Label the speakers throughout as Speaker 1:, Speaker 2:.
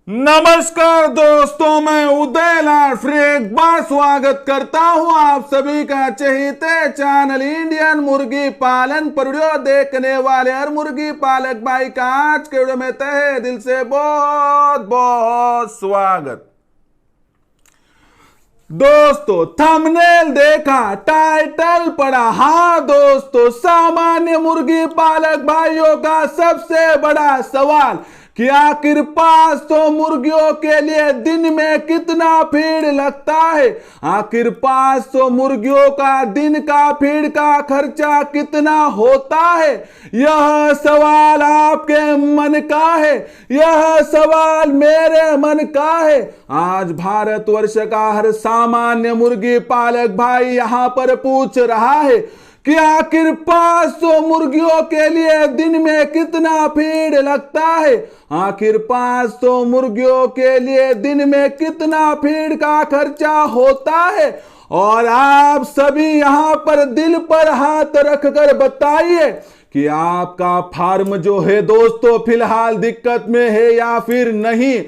Speaker 1: नमस्कार दोस्तों, मैं उदय लाल फिर एक बार स्वागत करता हूं आप सभी का चहेते चैनल इंडियन मुर्गी पालन पर वीडियो देखने वाले हर मुर्गी पालक भाई का आज के वीडियो में तहे दिल से बहुत बहुत स्वागत। दोस्तों थंबनेल देखा, टाइटल पढ़ा। हाँ दोस्तों, सामान्य मुर्गी पालक भाइयों का सबसे बड़ा सवाल कि आखिर 500 मुर्गियों के लिए दिन में कितना फीड लगता है। आखिर 500 मुर्गियों का दिन का फीड का खर्चा कितना होता है। यह सवाल आपके मन का है, यह सवाल मेरे मन का है। आज भारतवर्ष का हर सामान्य मुर्गी पालक भाई यहां पर पूछ रहा है कि आखिर 500 मुर्गियों के लिए दिन में कितना फीड लगता है। आखिर 500 मुर्गियों के लिए दिन में कितना फीड का खर्चा होता है। और आप सभी यहां पर दिल पर हाथ रखकर बताइए कि आपका फार्म जो है दोस्तों फिलहाल दिक्कत में है या फिर नहीं।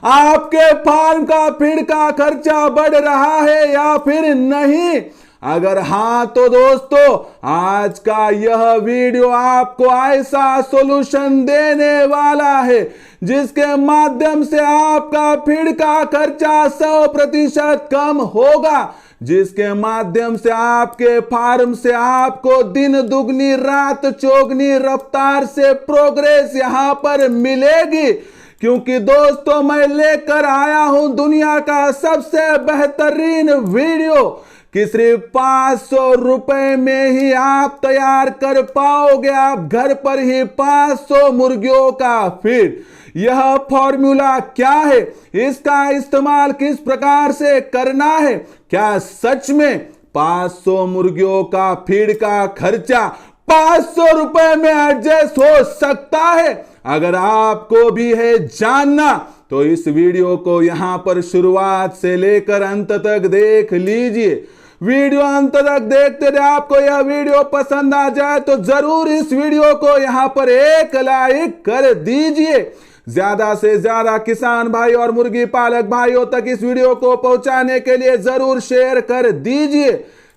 Speaker 1: आपके फार्म का फीड का खर्चा बढ़ रहा है या फिर नहीं। अगर हाँ तो दोस्तों आज का यह वीडियो आपको ऐसा सॉल्यूशन देने वाला है जिसके माध्यम से आपका फीड का खर्चा 100% कम होगा, जिसके माध्यम से आपके फार्म से आपको दिन दुगनी रात चौगनी रफ्तार से प्रोग्रेस यहां पर मिलेगी। क्योंकि दोस्तों मैं लेकर आया हूं दुनिया का सबसे बेहतरीन वीडियो कि सिर्फ 500 रुपए में ही आप तैयार कर पाओगे आप घर पर ही 500 मुर्गियों का फीड। यह फॉर्मूला क्या है, इसका इस्तेमाल किस प्रकार से करना है, क्या सच में 500 मुर्गियों का फीड का खर्चा 500 रुपए में एडजस्ट हो सकता है। अगर आपको भी है जानना तो इस वीडियो को यहां पर शुरुआत से लेकर अंत तक देख लीजिए। वीडियो अंत तक देखते रहे। आपको यह वीडियो पसंद आ जाए तो जरूर इस वीडियो को यहां पर एक लाइक कर दीजिए। ज्यादा से ज्यादा किसान भाई और मुर्गी पालक भाइयों तक इस वीडियो को पहुंचाने के लिए जरूर शेयर कर दीजिए।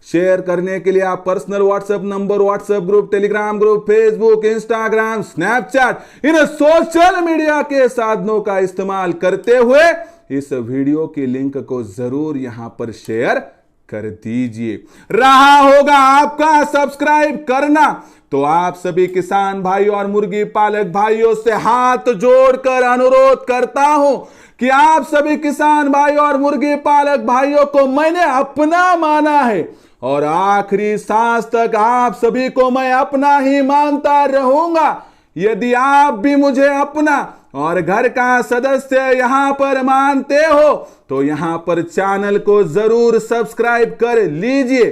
Speaker 1: शेयर करने के लिए आप personal WhatsApp number, WhatsApp group, Telegram group, Facebook, Instagram, Snapchat इन सोशल मीडिया के साधनों का इस्तेमाल करते हुए इस वीडियो की लिंक को जरूर यहां पर शेयर कर दीजिए। रहा होगा आपका सब्सक्राइब करना तो आप सभी किसान भाई और मुर्गी पालक भाइयों से हाथ जोड़कर अनुरोध करता हूं कि आप सभी किसान भाई और मुर्गी पालक भाइयों को मैंने अपना माना है और आखिरी सांस तक आप सभी को मैं अपना ही मानता रहूंगा। यदि आप भी मुझे अपना और घर का सदस्य यहां पर मानते हो तो यहां पर चैनल को जरूर सब्सक्राइब कर लीजिए।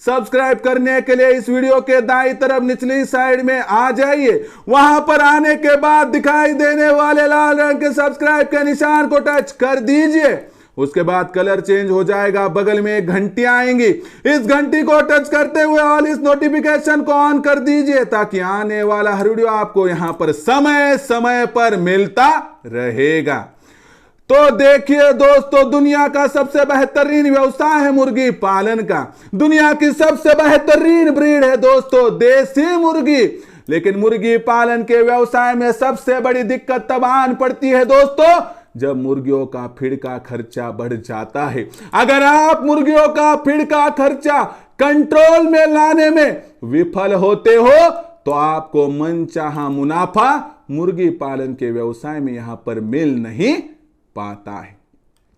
Speaker 1: सब्सक्राइब करने के लिए इस वीडियो के दाईं तरफ निचली साइड में आ जाइए। वहां पर आने के बाद दिखाई देने वाले लाल रंग के सब्सक्राइब के निशान को टच कर दीजिए। उसके बाद कलर चेंज हो जाएगा, बगल में एक घंटी आएंगी। इस घंटी को टच करते हुए ऑल इस नोटिफिकेशन को ऑन कर दीजिए ताकि आने वाला हर वीडियो आपको यहां पर समय समय पर मिलता रहेगा। तो देखिए दोस्तों, दुनिया का सबसे बेहतरीन व्यवसाय है मुर्गी पालन का। दुनिया की सबसे बेहतरीन ब्रीड है दोस्तों देसी मुर्गी। लेकिन मुर्गी पालन के व्यवसाय में सबसे बड़ी दिक्कत तब आन पड़ती है दोस्तों जब मुर्गियों का फीड का खर्चा बढ़ जाता है। अगर आप मुर्गियों का फीड का खर्चा कंट्रोल में लाने में विफल होते हो तो आपको मनचाहा मुनाफा मुर्गी पालन के व्यवसाय में यहां पर मिल नहीं पाता है।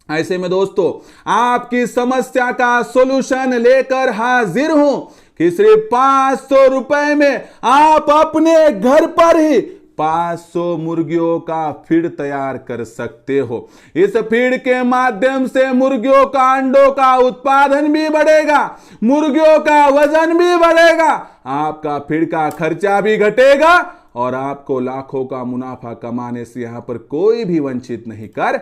Speaker 1: ऐसे में दोस्तों आपकी समस्या का सॉल्यूशन लेकर हाजिर हूं कि सिर्फ 500 रुपए में आप अपने घर पर ही 500 मुर्गियों का फीड तैयार कर सकते हो। इस फीड के माध्यम से मुर्गियों का अंडों का उत्पादन भी बढ़ेगा, मुर्गियों का वजन भी बढ़ेगा, आपका फीड का खर्चा भी घटेगा और आपको लाखों का मुनाफा कमाने से यहां पर कोई भी वंचित नहीं कर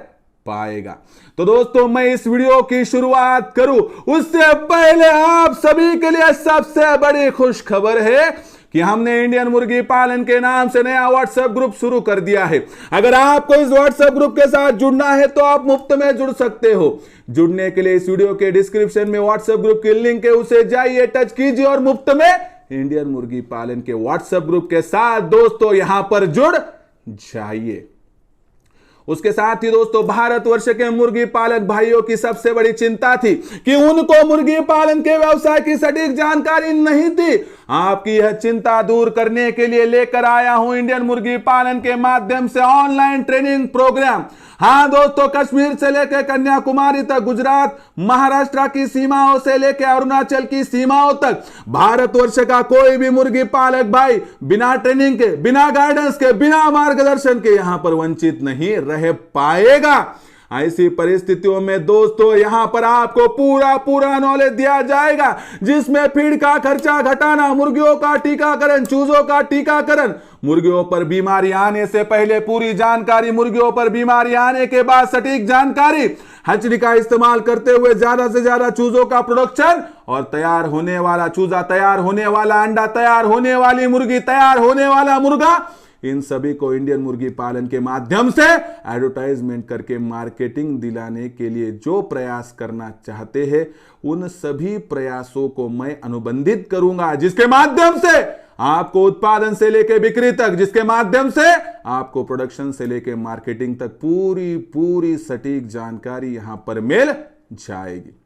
Speaker 1: पाएगा। तो दोस्तों मैं इस वीडियो की शुरुआत करूं उससे पहले आप सभी के लिए सबसे बड़ी खुश खबर है कि हमने इंडियन मुर्गी पालन के नाम से नया व्हाट्सएप ग्रुप शुरू कर दिया है। अगर आपको इस व्हाट्सएप ग्रुप के साथ जुड़ना है तो आप मुफ्त में जुड़ सकते हो। जुड़ने के लिए इस वीडियो के डिस्क्रिप्शन में व्हाट्सएप ग्रुप की लिंक है, उसे जाइए, टच कीजिए और मुफ्त में इंडियन मुर्गी पालन के व्हाट्सएप ग्रुप के साथ दोस्तों यहां पर जुड़ जाइए। उसके साथ ही दोस्तों भारतवर्ष के मुर्गी पालक भाइयों की सबसे बड़ी चिंता थी कि उनको मुर्गी पालन के व्यवसाय की सटीक जानकारी नहीं थी। आपकी यह चिंता दूर करने के लिए लेकर आया हूं इंडियन मुर्गी पालन के माध्यम से ऑनलाइन ट्रेनिंग प्रोग्राम। हां दोस्तों, कश्मीर से लेकर कन्याकुमारी तक, गुजरात महाराष्ट्र की सीमाओं से लेकर अरुणाचल की सीमाओं तक भारतवर्ष का कोई भी मुर्गी पालक भाई बिना ट्रेनिंग के, बिना गाइडेंस के, बिना मार्गदर्शन के यहां पर वंचित नहीं रह पाएगा। ऐसी परिस्थितियों में दोस्तों यहां पर आपको पूरा नॉलेज दिया जाएगा, जिसमें फीड का खर्चा घटाना, मुर्गियों का टीकाकरण, चूजों का टीकाकरण, मुर्गियों पर बीमारी आने से पहले पूरी जानकारी, मुर्गियों पर बीमारी आने के बाद सटीक जानकारी, हचड़ी का इस्तेमाल करते हुए ज्यादा से ज्यादा चूजों का प्रोडक्शन और तैयार होने वाला चूजा, तैयार होने वाला अंडा, तैयार होने वाली मुर्गी, तैयार होने वाला मुर्गा, इन सभी को इंडियन मुर्गी पालन के माध्यम से एडवर्टाइजमेंट करके मार्केटिंग दिलाने के लिए जो प्रयास करना चाहते हैं, उन सभी प्रयासों को मैं अनुबंधित करूंगा, जिसके माध्यम से आपको उत्पादन से लेकर बिक्री तक, जिसके माध्यम से आपको प्रोडक्शन से लेकर मार्केटिंग तक पूरी सटीक जानकारी यहां पर मिल जाएगी।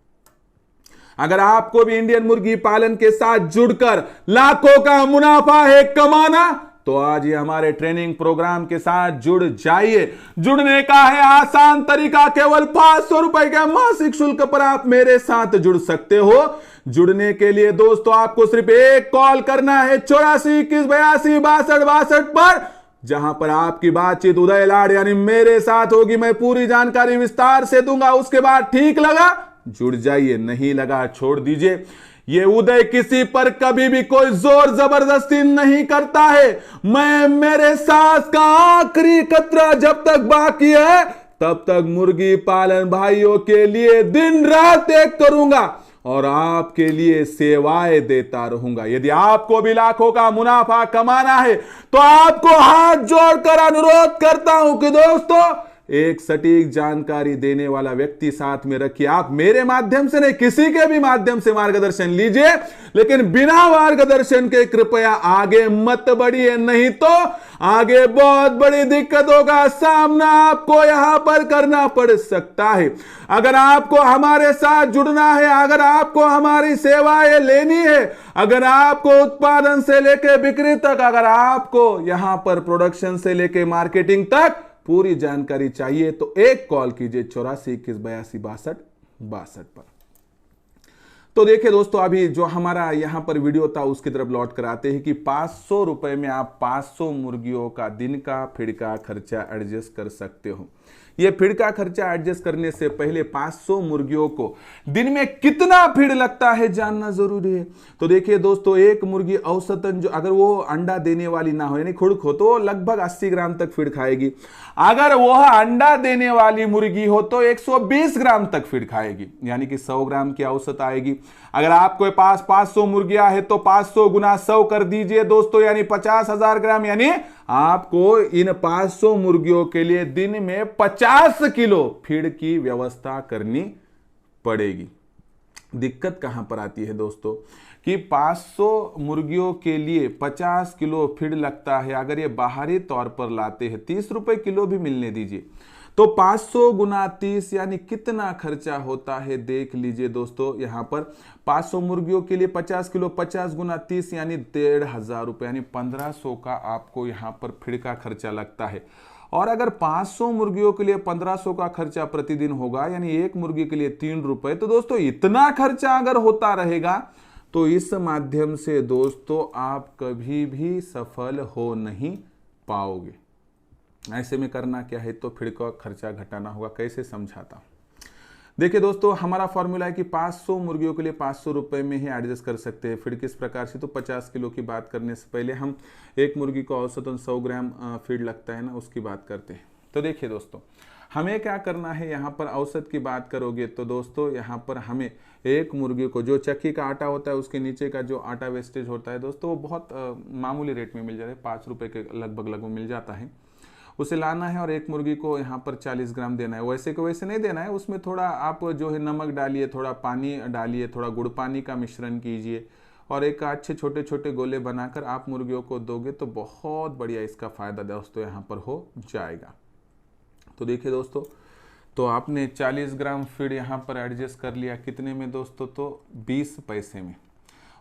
Speaker 1: अगर आपको भी इंडियन मुर्गी पालन के साथ जुड़कर लाखों का मुनाफा है कमाना, तो आज ये हमारे ट्रेनिंग प्रोग्राम के साथ जुड़ जाइए। जुड़ने का है आसान तरीका, केवल 500 रुपए के मासिक शुल्क पर आप मेरे साथ जुड़ सकते हो। जुड़ने के लिए दोस्तों आपको सिर्फ एक कॉल करना है 84 21 82 62 62 पर, जहां पर आपकी बातचीत उदय लाड यानी मेरे साथ होगी। मैं पूरी जानकारी विस्तार से दूंगा। उसके बाद ठीक लगा जुड़ जाइए, नहीं लगा छोड़ दीजिए। ये उदय किसी पर कभी भी कोई जोर जबरदस्ती नहीं करता है। मैं मेरे सांस का आखिरी कतरा जब तक बाकी है तब तक मुर्गी पालन भाइयों के लिए दिन रात एक करूंगा और आपके लिए सेवाएं देता रहूंगा। यदि आपको भी लाखों का मुनाफा कमाना है तो आपको हाथ जोड़कर अनुरोध करता हूं कि दोस्तों एक सटीक जानकारी देने वाला व्यक्ति साथ में रखिए। आप मेरे माध्यम से नहीं, किसी के भी माध्यम से मार्गदर्शन लीजिए, लेकिन बिना मार्गदर्शन के कृपया आगे मत बढ़िए, नहीं तो आगे बहुत बड़ी दिक्कतों का सामना आपको यहां पर करना पड़ सकता है। अगर आपको हमारे साथ जुड़ना है, अगर आपको हमारी सेवाएं लेनी है, अगर आपको उत्पादन से लेकर बिक्री तक, अगर आपको यहां पर प्रोडक्शन से लेकर मार्केटिंग तक पूरी जानकारी चाहिए, तो एक कॉल कीजिए 84 21 82 62 62 पर। तो देखिए दोस्तों, अभी जो हमारा यहां पर वीडियो था उसकी तरफ लौट कर आते हैं कि 500 रुपए में आप 500 मुर्गियों का दिन का फीड का खर्चा एडजस्ट कर सकते हो। ये फीड का खर्चा एडजस्ट करने से पहले 500 मुर्गियों को दिन में कितना फीड लगता है जानना जरूरी है। तो देखिए दोस्तों, एक मुर्गी औसतन जो अगर वो अंडा देने वाली ना हो यानी खुड़क हो तो लगभग 80 ग्राम तक फीड खाएगी। अगर वह अंडा देने वाली मुर्गी हो तो 120 ग्राम तक फीड खाएगी, यानी कि 100 ग्राम की औसत आएगी। अगर आपके पास 500 मुर्गियां है तो 500 गुना 100 कर दीजिए दोस्तों, यानी 50,000 ग्राम, यानी आपको इन 500 मुर्गियों के लिए दिन में 50 किलो फीड की व्यवस्था करनी पड़ेगी। दिक्कत कहां पर आती है दोस्तों कि 500 मुर्गियों के लिए 50 किलो फीड लगता है। अगर ये बाहरी तौर पर लाते हैं 30 रुपए किलो भी मिलने दीजिए, तो 500 गुना 30 यानी कितना खर्चा होता है देख लीजिए दोस्तों। यहां पर 500 मुर्गियों के लिए 50 किलो, 50 गुना 30 यानी 1,500 रुपए, यानी 1500 का आपको यहां पर फीड का खर्चा लगता है। और अगर 500 मुर्गियों के लिए 1500 का खर्चा प्रतिदिन होगा, यानी एक मुर्गी के लिए 3 रुपए, तो दोस्तों इतना खर्चा अगर होता रहेगा तो इस माध्यम से दोस्तों आप कभी भी सफल हो नहीं पाओगे। ऐसे में करना क्या है, तो फीड का खर्चा घटाना होगा। कैसे समझाता हूं, देखिए दोस्तों, हमारा फॉर्मूला है कि 500 मुर्गियों के लिए 500 रुपए में ही एडजस्ट कर सकते हैं फीड। किस प्रकार से, तो 50 किलो की बात करने से पहले हम एक मुर्गी को औसतन 100 ग्राम फीड लगता है ना, उसकी बात करते हैं। तो देखिए दोस्तों, हमें क्या करना है, यहाँ पर औसत की बात करोगे तो दोस्तों यहाँ पर हमें एक मुर्गी को, जो चक्की का आटा होता है उसके नीचे का जो आटा वेस्टेज होता है दोस्तों, वो बहुत मामूली रेट में मिल जाता है, 5 रुपये के लगभग मिल जाता है, उसे लाना है और एक मुर्गी को यहाँ पर 40 ग्राम देना है। वैसे को वैसे नहीं देना है, उसमें थोड़ा आप जो है नमक डालिए, थोड़ा पानी डालिए, थोड़ा गुड़ पानी का मिश्रण कीजिए और एक अच्छे छोटे छोटे गोले बनाकर आप मुर्गियों को दोगे तो बहुत बढ़िया इसका फ़ायदा दोस्तों यहाँ पर हो जाएगा। तो देखिए दोस्तों, तो आपने 40 ग्राम फीड यहाँ पर एडजस्ट कर लिया, कितने में दोस्तों, तो 20 पैसे में।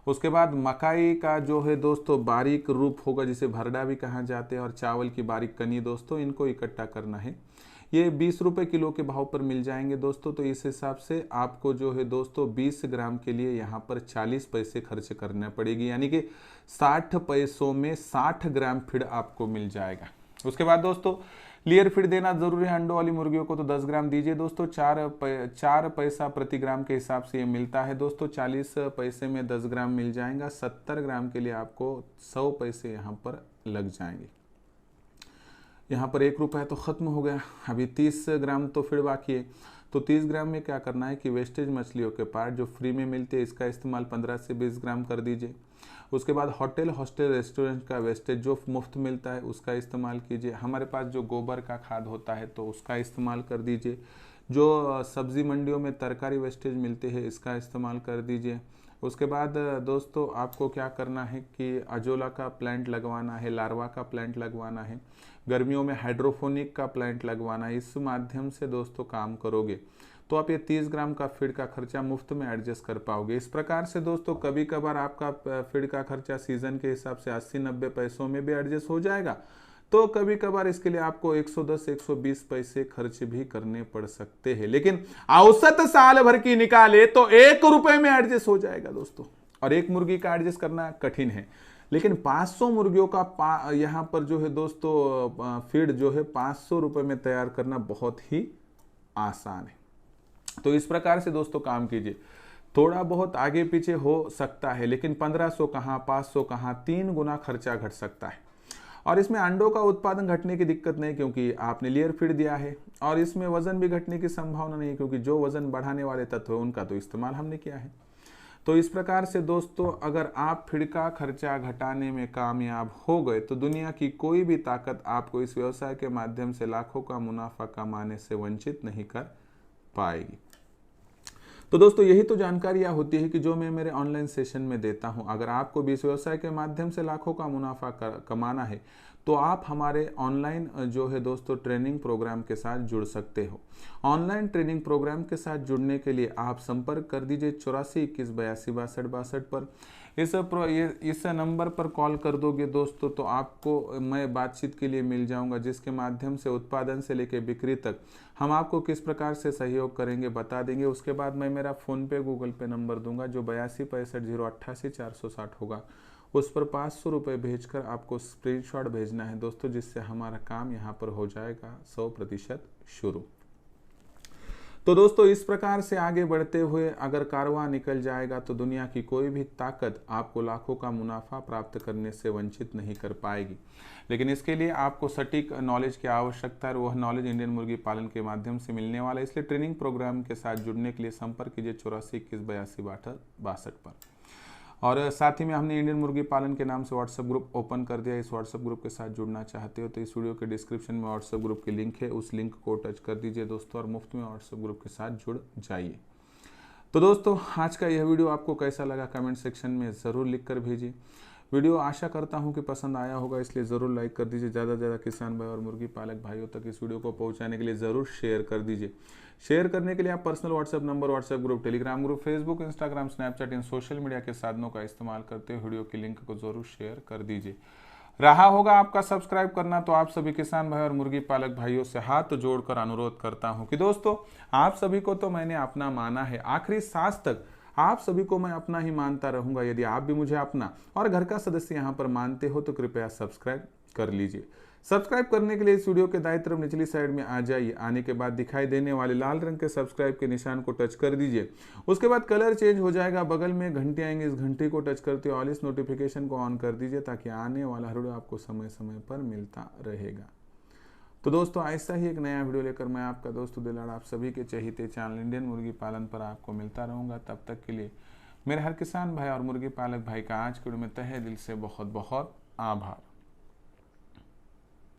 Speaker 1: उसके बाद मकाई का जो है दोस्तों बारीक रूप होगा, जिसे भरडा भी कहा जाते हैं, और चावल की बारीक कनी दोस्तों, इनको इकट्ठा करना है। ये 20 रुपये किलो के भाव पर मिल जाएंगे दोस्तों। तो इस हिसाब से आपको जो है दोस्तों 20 ग्राम के लिए यहाँ पर 40 पैसे खर्च करना पड़ेगी, यानी कि 60 पैसों में 60 ग्राम फीड आपको मिल जाएगा। उसके बाद दोस्तों लेयर फीड देना जरूरी है अंडों वाली मुर्गियों को, तो 10 ग्राम दीजिए दोस्तों। 4 पैसा प्रति ग्राम के हिसाब से ये मिलता है दोस्तों। 40 पैसे में 10 ग्राम मिल जाएगा। 70 ग्राम के लिए आपको 100 पैसे यहाँ पर लग जाएंगे। यहाँ पर 1 रुपया तो ख़त्म हो गया। अभी 30 ग्राम तो फिर बाकी है। तो 30 ग्राम में क्या करना है कि वेस्टेज मछलियों के पार्ट जो फ्री में मिलते हैं, इसका इस्तेमाल 15 से 20 ग्राम कर दीजिए। उसके बाद होटल, हॉस्टल, रेस्टोरेंट का वेस्टेज जो मुफ्त मिलता है उसका इस्तेमाल कीजिए। हमारे पास जो गोबर का खाद होता है तो उसका इस्तेमाल कर दीजिए। जो सब्ज़ी मंडियों में तरकारी वेस्टेज मिलते हैं इसका इस्तेमाल कर दीजिए। उसके बाद दोस्तों आपको क्या करना है कि अजोला का प्लांट लगवाना है, लार्वा का प्लांट लगवाना है, गर्मियों में हाइड्रोफोनिक का प्लांट लगवाना है। इस माध्यम से दोस्तों काम करोगे तो आप ये 30 ग्राम का फीड का खर्चा मुफ्त में एडजस्ट कर पाओगे। इस प्रकार से दोस्तों कभी कभार आपका फीड का खर्चा सीजन के हिसाब से 80-90 पैसों में भी एडजस्ट हो जाएगा, तो कभी कभार इसके लिए आपको 110-120 पैसे खर्च भी करने पड़ सकते हैं, लेकिन औसत साल भर की निकाले तो 1 रुपए में एडजस्ट हो जाएगा दोस्तों। और एक मुर्गी का एडजस्ट करना कठिन है, लेकिन 500 मुर्गियों का यहाँ पर जो है दोस्तों फीड जो है 500 रुपए में तैयार करना बहुत ही आसान है। तो इस प्रकार से दोस्तों काम कीजिए। थोड़ा बहुत आगे पीछे हो सकता है, लेकिन 1500 कहाँ, 500 कहाँ, 3 गुना खर्चा घट सकता है। और इसमें अंडों का उत्पादन घटने की दिक्कत नहीं, क्योंकि आपने लेयर फीड दिया है। और इसमें वजन भी घटने की संभावना नहीं है, क्योंकि जो वजन बढ़ाने वाले तत्व है उनका तो इस्तेमाल हमने किया है। तो इस प्रकार से दोस्तों अगर आप फीड का खर्चा घटाने में कामयाब हो गए तो दुनिया की कोई भी ताकत आपको इस व्यवसाय के माध्यम से लाखों का मुनाफा कमाने से वंचित नहीं कर पाएगी। तो दोस्तों यही तो जानकारियाँ होती है कि जो मैं मेरे ऑनलाइन सेशन में देता हूँ। अगर आपको भी इस व्यवसाय के माध्यम से लाखों का मुनाफा कमाना है तो आप हमारे ऑनलाइन जो है दोस्तों ट्रेनिंग प्रोग्राम के साथ जुड़ सकते हो। ऑनलाइन ट्रेनिंग प्रोग्राम के साथ जुड़ने के लिए आप संपर्क कर दीजिए 84 21 82 62 62 पर। इस नंबर पर कॉल कर दोगे दोस्तों तो आपको मैं बातचीत के लिए मिल जाऊंगा, जिसके माध्यम से उत्पादन से लेकर बिक्री तक हम आपको किस प्रकार से सहयोग करेंगे बता देंगे। उसके बाद मैं मेरा फ़ोनपे, गूगल पे नंबर दूंगा जो 82 65 088 460 होगा। उस पर 500 रुपये भेजकर आपको स्क्रीनशॉट भेजना है दोस्तों, जिससे हमारा काम यहाँ पर हो जाएगा 100% शुरू। तो दोस्तों इस प्रकार से आगे बढ़ते हुए अगर कारवां निकल जाएगा तो दुनिया की कोई भी ताकत आपको लाखों का मुनाफा प्राप्त करने से वंचित नहीं कर पाएगी। लेकिन इसके लिए आपको सटीक नॉलेज की आवश्यकता है, वह नॉलेज इंडियन मुर्गी पालन के माध्यम से मिलने वाला है। इसलिए ट्रेनिंग प्रोग्राम के साथ जुड़ने के लिए संपर्क कीजिए 84 21 82 62 पर। और साथ ही में हमने इंडियन मुर्गी पालन के नाम से व्हाट्सएप ग्रुप ओपन कर दिया। इस व्हाट्सएप ग्रुप के साथ जुड़ना चाहते हो तो इस वीडियो के डिस्क्रिप्शन में व्हाट्सएप ग्रुप की लिंक है, उस लिंक को टच कर दीजिए दोस्तों और मुफ्त में व्हाट्सएप ग्रुप के साथ जुड़ जाइए। तो दोस्तों आज का यह वीडियो आपको कैसा लगा कमेंट सेक्शन में ज़रूर लिख कर भेजिए। वीडियो आशा करता हूं कि पसंद आया होगा, इसलिए ज़रूर लाइक कर दीजिए। ज़्यादा से ज़्यादा किसान भाई और मुर्गी पालक भाइयों तक इस वीडियो को पहुंचाने के लिए ज़रूर शेयर कर दीजिए। शेयर करने के लिए आप personal WhatsApp number, WhatsApp group, Telegram group, Facebook, Instagram, Snapchat इन सोशल मीडिया के साधनों का इस्तेमाल करते हुए वीडियो की लिंक को ज़रूर शेयर कर दीजिए। रहा होगा आपका सब्सक्राइब करना, तो आप सभी किसान भाई और मुर्गी पालक भाइयों से हाथ जोड़कर अनुरोध करता हूँ कि दोस्तों आप सभी को तो मैंने अपना माना है, आखिरी सांस तक आप सभी को मैं अपना ही मानता रहूंगा। यदि आप भी मुझे अपना और घर का सदस्य यहाँ पर मानते हो तो कृपया सब्सक्राइब कर लीजिए। सब्सक्राइब करने के लिए इस वीडियो के दाईं तरफ निचली साइड में आ जाइए। आने के बाद दिखाई देने वाले लाल रंग के सब्सक्राइब के निशान को टच कर दीजिए। उसके बाद कलर चेंज हो जाएगा, बगल में घंटी आएंगे, इस घंटी को टच करते ऑल इस नोटिफिकेशन को ऑन कर दीजिए ताकि आने वाला वीडियो आपको समय समय पर मिलता रहेगा। तो दोस्तों ऐसा ही एक नया वीडियो लेकर मैं आपका दोस्त दिलाड़ आप सभी के चहेते चैनल इंडियन मुर्गी पालन पर आपको मिलता रहूँगा। तब तक के लिए मेरे हर किसान भाई और मुर्गी पालक भाई का आज के वीडियो में तहे दिल से बहुत बहुत आभार।